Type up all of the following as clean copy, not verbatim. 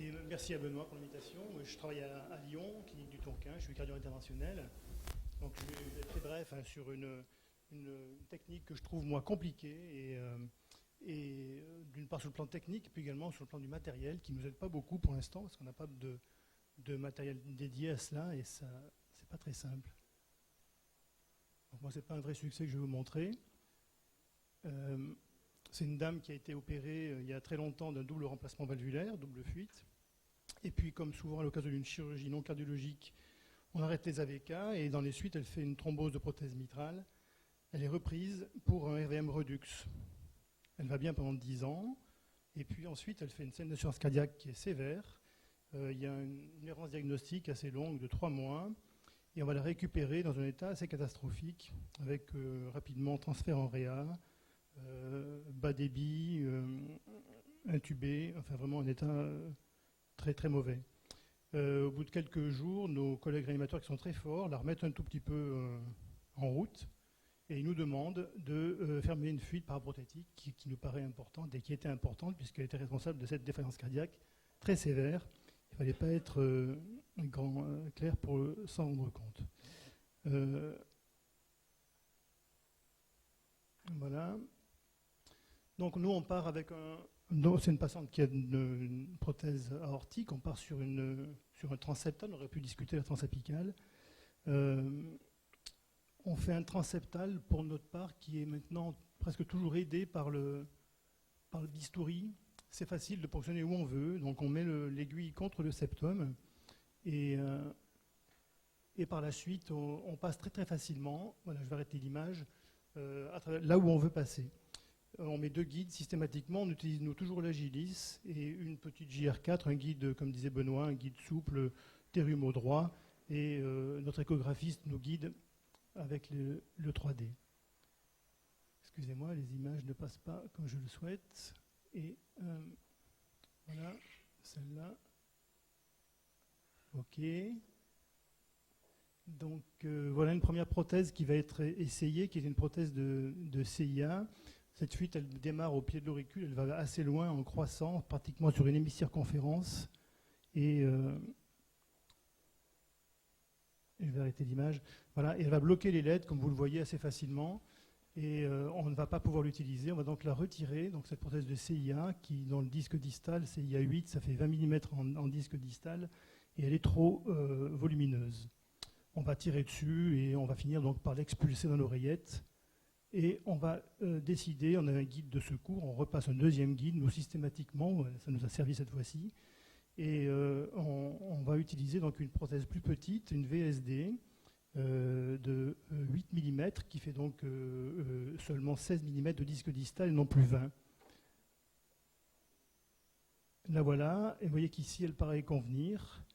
Et merci à Benoît pour l'invitation. Je travaille à Lyon, clinique du Tonkin, je suis cardio interventionnel. Donc je vais être très bref sur une technique que je trouve moi compliquée et d'une part sur le plan technique, puis également sur le plan du matériel qui ne nous aide pas beaucoup pour l'instant parce qu'on n'a pas de matériel dédié à cela et ça c'est pas très simple. Donc moi c'est pas un vrai succès que je vais vous montrer. C'est une dame qui a été opérée il y a très longtemps d'un double remplacement valvulaire, double fuite. Et puis, comme souvent à l'occasion d'une chirurgie non cardiologique, on arrête les AVK et dans les suites, elle fait une thrombose de prothèse mitrale. Elle est reprise pour un RVM Redux. Elle va bien pendant 10 ans. Et puis ensuite, elle fait une scène d'assurance cardiaque qui est sévère. Il y a une errance diagnostique assez longue de 3 mois. Et on va la récupérer dans un état assez catastrophique, avec rapidement transfert en réa, bas débit, intubé, enfin vraiment un état très très mauvais. Au bout de quelques jours, nos collègues réanimateurs qui sont très forts la remettent un tout petit peu en route et ils nous demandent de fermer une fuite paraprothétique qui nous paraît importante et qui était importante puisqu'elle était responsable de cette défaillance cardiaque très sévère. Il ne fallait pas être clair pour s'en rendre compte. Voilà. Donc nous, on part avec c'est une patiente qui a une prothèse aortique. On part sur un transseptal. On aurait pu discuter la transapicale. On fait un transseptal pour notre part qui est maintenant presque toujours aidé par le bistouri. C'est facile de positionner où on veut. Donc on met l'aiguille contre le septum et par la suite, on passe très très facilement. Voilà, je vais arrêter l'image là où on veut passer. On met 2 guides systématiquement, on utilise toujours l'Agilis et une petite JR4, un guide, comme disait Benoît, un guide souple, terrumeau droit, et notre échographiste nous guide avec le 3D. Excusez-moi, les images ne passent pas comme je le souhaite. Et voilà, celle-là. OK. Donc voilà une première prothèse qui va être essayée, qui est une prothèse de CIA. Cette fuite, elle démarre au pied de l'auricule, elle va assez loin en croissant, pratiquement sur une hémi-circonférence. Et je vais arrêter l'image. Voilà, et elle va bloquer les LED, comme vous le voyez, assez facilement. Et on ne va pas pouvoir l'utiliser. On va donc la retirer. Donc cette prothèse de CIA, qui dans le disque distal, CIA 8, ça fait 20 mm en disque distal, et elle est trop volumineuse. On va tirer dessus et on va finir donc par l'expulser dans l'oreillette. Et on va décider, on a un guide de secours, on repasse un deuxième guide, nous systématiquement, ça nous a servi cette fois-ci. Et on va utiliser donc une prothèse plus petite, une VSD de 8 mm, qui fait donc seulement 16 mm de disque distal et non plus 20. La voilà, et vous voyez qu'ici elle paraît convenir.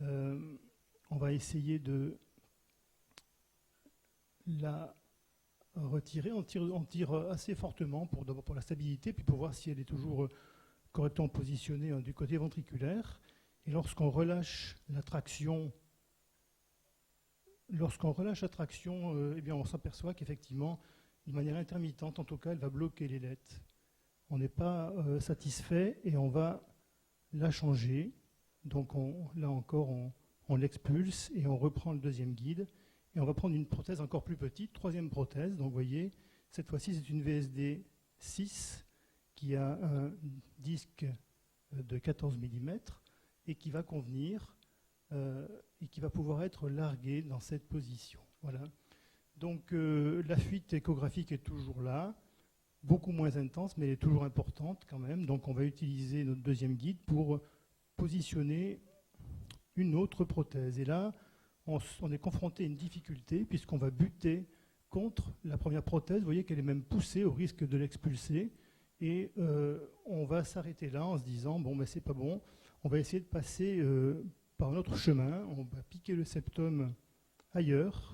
On va essayer de la retirer. On tire assez fortement d'abord pour la stabilité, puis pour voir si elle est toujours correctement positionnée du côté ventriculaire. Et lorsqu'on relâche la traction, eh bien on s'aperçoit qu'effectivement, de manière intermittente, en tout cas, elle va bloquer l'ailette. On n'est pas satisfait et on va la changer. Donc là encore, on l'expulse et on reprend le deuxième guide. Et on va prendre une prothèse encore plus petite, troisième prothèse. Donc vous voyez, cette fois-ci, c'est une VSD 6 qui a un disque de 14 mm et qui va convenir et qui va pouvoir être larguée dans cette position. Voilà. Donc la fuite échographique est toujours là, beaucoup moins intense, mais elle est toujours importante quand même. Donc on va utiliser notre deuxième guide pour positionner une autre prothèse. Et là, on est confronté à une difficulté puisqu'on va buter contre la première prothèse. Vous voyez qu'elle est même poussée au risque de l'expulser. Et on va s'arrêter là en se disant, bon, ben, c'est pas bon. On va essayer de passer par un autre chemin. On va piquer le septum ailleurs,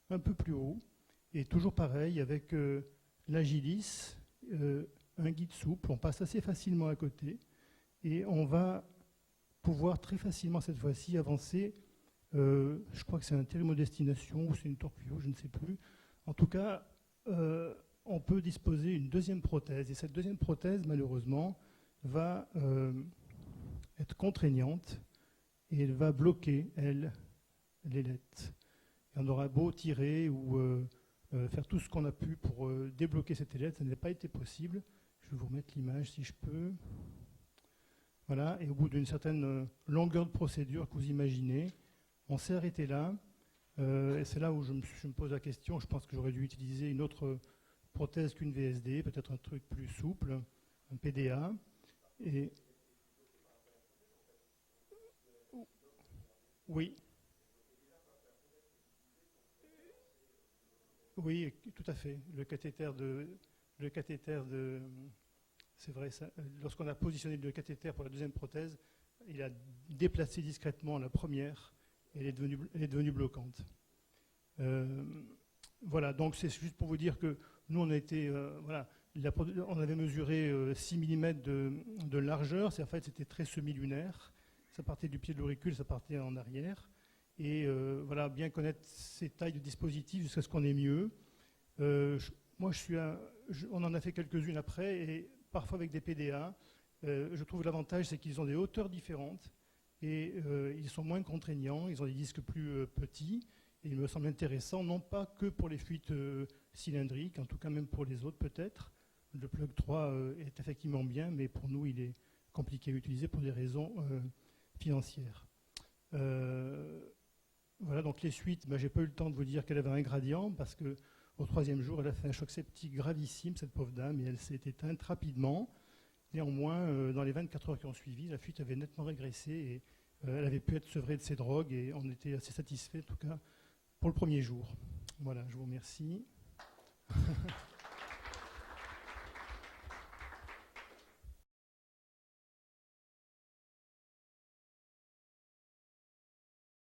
un peu plus haut. Et toujours pareil, avec l'Agilis, un guide souple. On passe assez facilement à côté. Et on va pouvoir très facilement, cette fois-ci, avancer. Je crois que c'est un thermodestination ou c'est une torpio, je ne sais plus. En tout cas, on peut disposer d'une deuxième prothèse. Et cette deuxième prothèse, malheureusement, va être contraignante et elle va bloquer, elle, les LED. Et on aura beau tirer ou faire tout ce qu'on a pu pour débloquer cette LED, ça n'a pas été possible. Je vais vous remettre l'image si je peux. Voilà, et au bout d'une certaine longueur de procédure que vous imaginez, on s'est arrêté là. Et c'est là où je me pose la question. Je pense que j'aurais dû utiliser une autre prothèse qu'une VSD, peut-être un truc plus souple, un PDA. Et oui, oui, tout à fait. Le cathéter de, c'est vrai, lorsqu'on a positionné le cathéter pour la deuxième prothèse, il a déplacé discrètement la première et elle est devenue bloquante. Euh, voilà, donc c'est juste pour vous dire que nous, on a été, voilà, on avait mesuré 6 mm de largeur, en fait, c'était très semi-lunaire. Ça partait du pied de l'auricule, ça partait en arrière. Et voilà, bien connaître ces tailles de dispositifs jusqu'à ce qu'on ait mieux. Moi, on en a fait quelques-unes après, et parfois avec des PDA. Je trouve l'avantage, c'est qu'ils ont des hauteurs différentes et ils sont moins contraignants, ils ont des disques plus petits. Et il me semble intéressant, non pas que pour les fuites cylindriques, en tout cas même pour les autres peut-être. Le plug 3 est effectivement bien, mais pour nous, il est compliqué à utiliser pour des raisons financières. Voilà, donc les suites, j'ai pas eu le temps de vous dire qu'elle avait un gradient, parce qu'au troisième jour, elle a fait un choc septique gravissime, cette pauvre dame, et elle s'est éteinte rapidement. Néanmoins, dans les 24 heures qui ont suivi, la fuite avait nettement régressé, et elle avait pu être sevrée de ses drogues, et on était assez satisfaits, en tout cas, pour le premier jour. Voilà, je vous remercie.